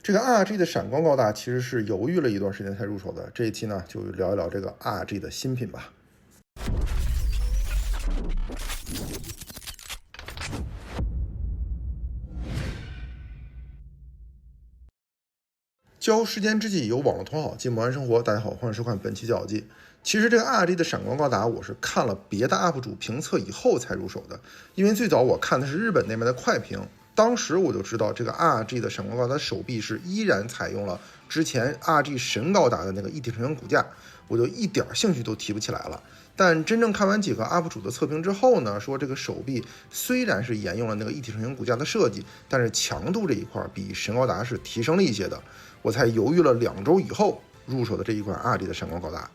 这个 RG 的闪光高达其实是犹豫了一段时间才入手的。这一期呢，就聊一聊这个 RG 的新品吧。交时间之际，有网络同好，进摩安生活。大家好，欢迎收看本期脚记。其实这个 RG 的闪光高达，我是看了别的 UP 主评测以后才入手的，因为最早我看的是日本那边的快评，当时我就知道这个 RG 的闪光高达手臂是依然采用了之前 RG 神高达的那个一体成型骨架，我就一点兴趣都提不起来了。但真正看完几个 UP 主的测评之后呢，说这个手臂虽然是沿用了那个一体成型骨架的设计，但是强度这一块比神高达是提升了一些的，我才犹豫了2周以后入手的这一款 RG 的闪光高达。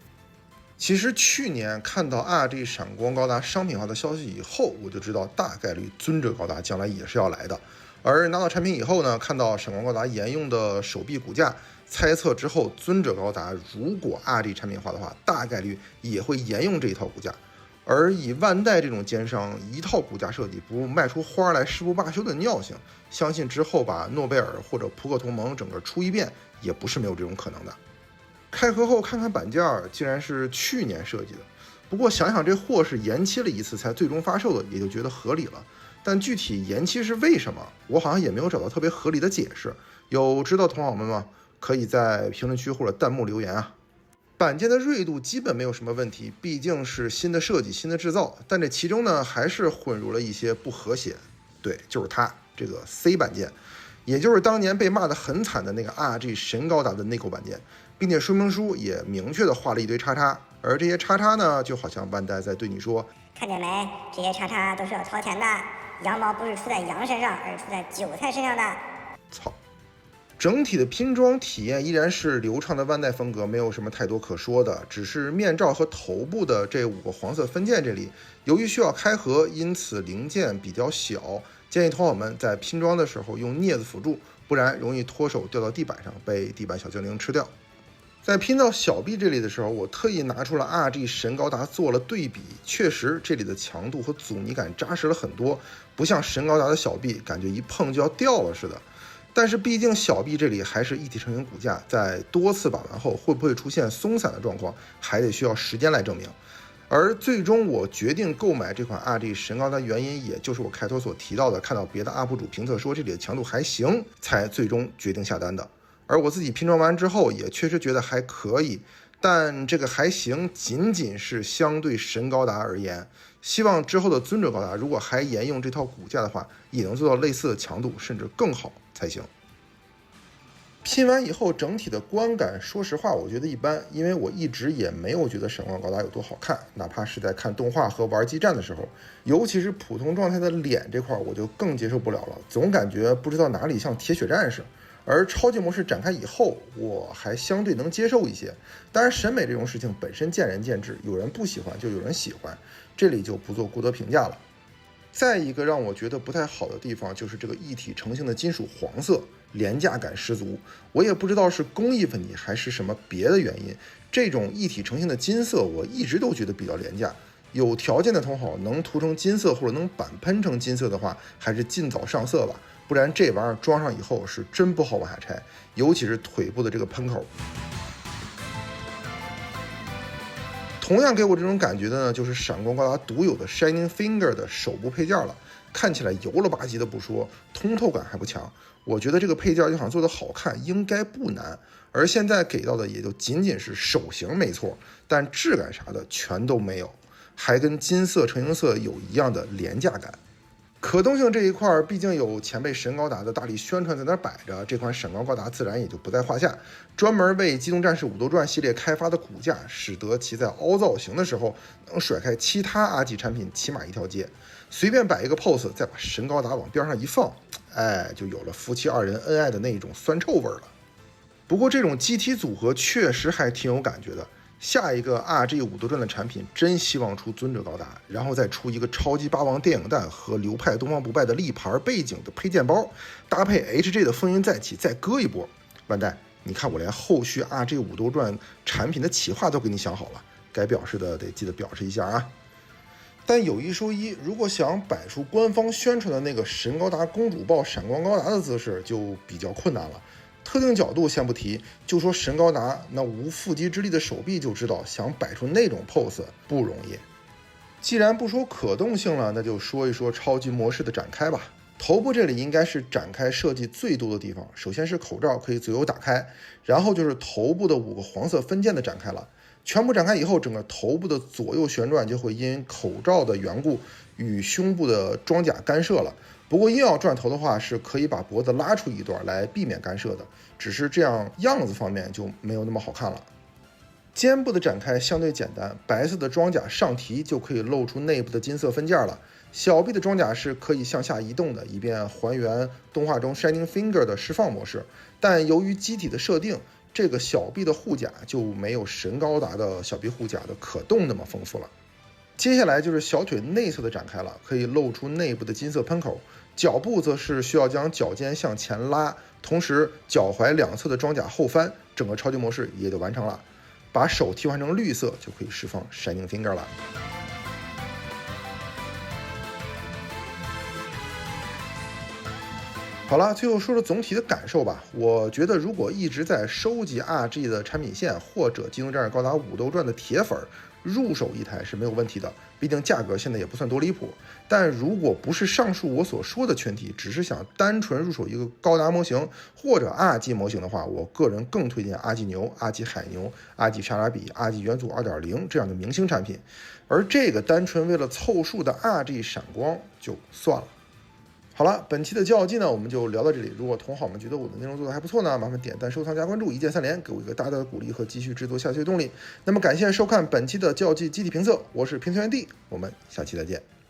其实去年看到 RG 闪光高达商品化的消息以后，我就知道大概率尊者高达将来也是要来的。而拿到产品以后呢，看到闪光高达沿用的手臂骨架，猜测之后尊者高达如果 RG 产品化的话，大概率也会沿用这一套骨架。而以万代这种奸商，一套骨架设计不卖出花来誓不罢休的尿性，相信之后把诺贝尔或者扑克同盟整个出一遍，也不是没有这种可能的。开盒后看看板件，竟然是去年设计的。不过想想这货是延期了一次才最终发售的，也就觉得合理了。但具体延期是为什么，我好像也没有找到特别合理的解释。有知道同好们吗？可以在评论区或者弹幕留言啊。板件的锐度基本没有什么问题，毕竟是新的设计、新的制造，但这其中呢还是混入了一些不和谐。对，就是它这个 C 板件，也就是当年被骂得很惨的那个 RG 神高达的内购板件，并且说明书也明确的画了一堆叉叉，而这些叉叉呢，就好像万代在对你说，看见没，这些叉叉都是要掏钱的，羊毛不是出在羊身上，而是出在韭菜身上的。操！整体的拼装体验依然是流畅的万代风格，没有什么太多可说的，只是面罩和头部的这5个黄色分件这里，由于需要开合，因此零件比较小，建议同好们在拼装的时候用镊子辅助，不然容易脱手掉到地板上，被地板小精灵吃掉。在拼到小臂这里的时候，我特意拿出了 RG 神高达做了对比，确实这里的强度和阻尼感扎实了很多，不像神高达的小臂感觉一碰就要掉了似的。但是毕竟小臂这里还是一体成型骨架，在多次把玩后会不会出现松散的状况，还得需要时间来证明。而最终我决定购买这款 RG 神高达的原因，也就是我开头所提到的，看到别的 UP 主评测说这里的强度还行，才最终决定下单的。而我自己拼装完之后，也确实觉得还可以，但这个还行仅仅是相对神高达而言，希望之后的尊者高达如果还沿用这套骨架的话，也能做到类似的强度，甚至更好才行。拼完以后整体的观感，说实话我觉得一般，因为我一直也没有觉得闪光高达有多好看，哪怕是在看动画和玩激战的时候，尤其是普通状态的脸这块我就更接受不了了，总感觉不知道哪里像铁血战士。而超级模式展开以后，我还相对能接受一些。当然审美这种事情本身见仁见智，有人不喜欢就有人喜欢，这里就不做过多评价了。再一个让我觉得不太好的地方，就是这个一体成型的金属黄色，廉价感十足。我也不知道是工艺问题还是什么别的原因，这种一体成型的金色我一直都觉得比较廉价。有条件的同好能涂成金色或者能板喷成金色的话，还是尽早上色吧，不然这玩意儿装上以后是真不好往下拆，尤其是腿部的这个喷口。同样给我这种感觉的呢，就是闪光高达独有的 Shining Finger 的手部配件了，看起来油了吧唧的不说，通透感还不强。我觉得这个配件要想做得好看应该不难，而现在给到的也就仅仅是手型没错，但质感啥的全都没有，还跟金色成型色有一样的廉价感。可动性这一块，毕竟有前辈神高达的大力宣传在那摆着，这款闪光高达自然也就不在话下。专门为机动战士武斗传系列开发的骨架，使得其在凹造型的时候能甩开其他RG产品起码一条街。随便摆一个 pose， 再把神高达往边上一放，就有了夫妻2人恩爱的那一种酸臭味了。不过这种机体组合确实还挺有感觉的。下一个 RG 武斗传的产品真希望出尊者高达，然后再出一个超级霸王电影弹和流派东方不败的立牌背景的配件包，搭配 HG 的风云再起，再割一波。万代，你看我连后续 RG 武斗传产品的企划都给你想好了，该表示的得记得表示一下啊。但有一说一，如果想摆出官方宣传的那个神高达公主抱闪光高达的姿势，就比较困难了。特定角度先不提，就说神高达那无缚鸡之力的手臂就知道，想摆出那种 pose 不容易。既然不说可动性了，那就说一说超级模式的展开吧。头部这里应该是展开设计最多的地方，首先是口罩可以左右打开，然后就是头部的5个黄色分件的展开了。全部展开以后，整个头部的左右旋转就会因口罩的缘故与胸部的装甲干涉了。不过硬要转头的话，是可以把脖子拉出一段来避免干涉的，只是这样样子方面就没有那么好看了。肩部的展开相对简单，白色的装甲上提就可以露出内部的金色分件了。小臂的装甲是可以向下移动的，以便还原动画中 Shining Finger 的释放模式。但由于机体的设定，这个小臂的护甲就没有神高达的小臂护甲的可动那么丰富了。接下来就是小腿内侧的展开了，可以露出内部的金色喷口。脚部则是需要将脚尖向前拉，同时脚踝两侧的装甲后翻，整个超级模式也就完成了。把手替换成绿色就可以释放 Shining Finger 了。好了，最后说说总体的感受吧。我觉得如果一直在收集 RG 的产品线或者《机动战士高达武斗传》的铁粉，入手一台是没有问题的，毕竟价格现在也不算多离谱。但如果不是上述我所说的群体，只是想单纯入手一个高达模型或者 RG 模型的话，我个人更推荐 RG 牛、RG 海牛、RG 莎拉比、RG 元祖 2.0 这样的明星产品。而这个单纯为了凑数的 RG 闪光就算了。好了，本期的较技呢，我们就聊到这里。如果同好们觉得我的内容做得还不错呢，麻烦点赞、收藏、加关注，一键3连，给我一个大大的鼓励和继续制作下去的动力。那么感谢收看本期的较技机体评测，我是评测员 D，我们下期再见。